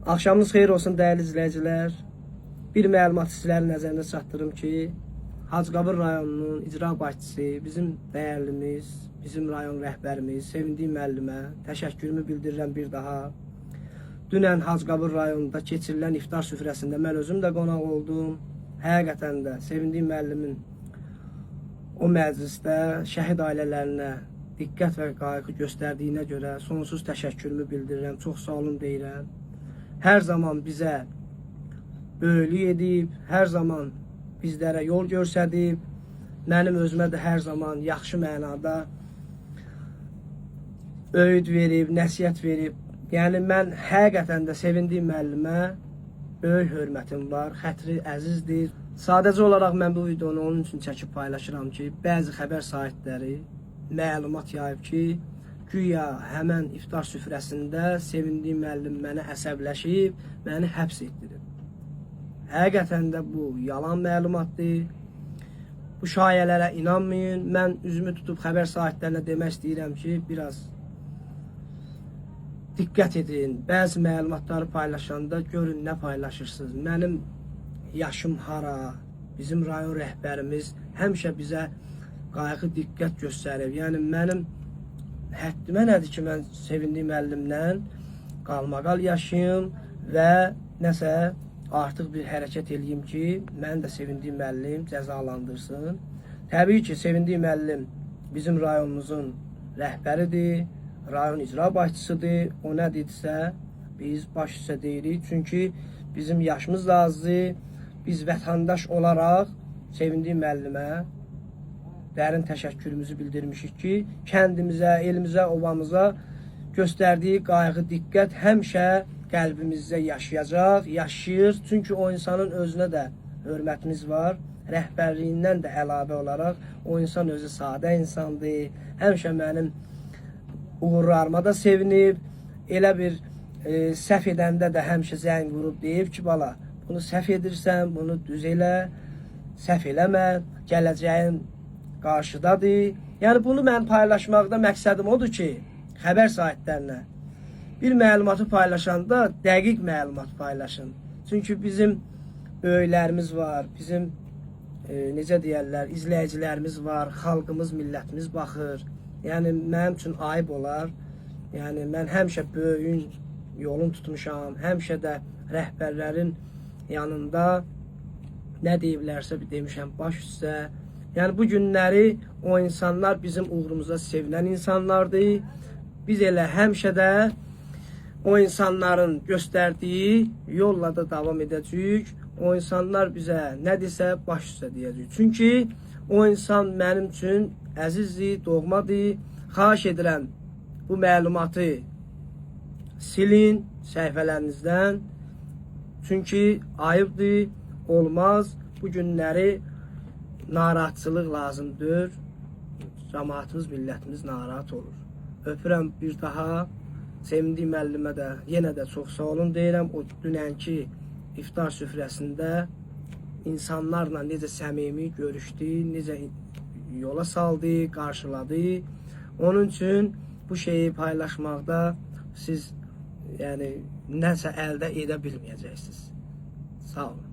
Axşamınız xeyir olsun dəyərli izləyicilər. Bir məlumat sizlərin nəzərinə çatdırım ki, Hacıqabul rayonunun icra başçısı, bizim dəyərlimiz, bizim rayon rəhbərimiz, Sevindik müəllimə təşəkkürümü bildirirəm bir daha. Dünən Hacıqabul rayonunda keçirilən iftar süfrəsində mən özüm də qonaq oldum. Həqiqətən də Sevindik müəllimin o məclisdə şəhid ailələrinə diqqət və qayğı göstərdiyinə görə sonsuz təşəkkürümü bildirirəm. Çox sağ olun deyirəm. Hər zaman bizə böyüklük edib, hər zaman bizlərə yol göstərib, mənim özümə də hər zaman yaxşı mənada öğüt verib, nəsihət verib. Yəni mən həqiqətən də Sevindik müəllimə böyük hörmətim var, xətri əzizdir. Sadəcə olaraq mən bu videonu onun üçün çəkib paylaşıram ki, bəzi xəbər sahibləri məlumat yayıb ki, güya həmən iftar süfrəsində Sevindik müəllim mənə əsəbləşib, məni həbs etdirib. Həqiqətən də bu yalan məlumatdır. Bu şayələrə inanmayın. Mən üzümü tutub xəbər sahiblərinə demək istəyirəm ki, biraz diqqət edin. Bəzi məlumatları paylaşanda görün nə paylaşırsınız. Mənim yaşım hara, bizim rayon rəhbərimiz həmişə bizə qayğı diqqət göstərib. Yəni mənim həddimə nədir ki, mən Sevindik müəllimlə qalmaqal yaşayım və nəsə artıq bir hərəkət eləyim ki, mən də Sevindik müəllim cəzalandırsın. Təbii ki, Sevindik müəllim bizim rayonumuzun rəhbəridir, rayon icra başçısıdır. O nə dedirsə, biz baş üstə deyirik. Çünki bizim yaşımız da azdır. Biz vətəndaş olaraq Sevindik müəllimə dərin təşəkkürümüzü bildirmişik ki, kəndimizə, elimizə, obamıza göstərdiyi qayğı, diqqət həmişə qəlbimizdə yaşayacaq, yaşayır. Çünki o insanın özünə də hörmətimiz var. Rəhbərliyindən də əlavə olaraq o insan özü sadə insandır. Həmişə mənim uğurlarıma da sevinib. Elə bir səhv edəndə də həmişə zəng vurub deyib ki, bala, bunu səhv edirsən, bunu düz elə, səhv eləmə, gələcəyin qarşıdadır. Yəni bunu mən paylaşmaqda məqsədim odur ki, xəbər sahiblərinə bir məlumatı paylaşanda dəqiq məlumat paylaşın. Çünki bizim böyüklərimiz var, bizim necə deyərlər, izləyicilərimiz var, xalqımız, millətimiz baxır. Yəni mənim üçün ayıb olar. Yəni mən həmişə böyüyün yolun tutmuşam, həmişə də rəhbərlərin yanında nə deyiblərsə demişəm baş üstə. Yəni bu günləri o insanlar bizim uğrumuza sevinən insanlardır. Biz elə həmişə də o insanların göstərdiyi yolla da davam edəcəyik. O insanlar bizə nə desə baş üstə deyəcəyik. Çünki o insan mənim üçün əzizdir, doğmadır. Xahiş edirəm bu məlumatı silin səhifələrinizdən. Çünki ayıbdır, olmaz. Bu günləri narahatçılıq lazımdır. Cəmaatımız, millətimiz narahat olur. Öpürəm bir daha. Sevindik müəllimə də yenə də çox sağ olun deyirəm. O dünənki iftar süfrəsində insanlarla necə səmimi görüşdü, necə yola saldı, qarşıladı. Onun üçün bu şeyi paylaşmaqda siz yəni nəsə əldə edə bilməyəcəksiniz. Sağ olun.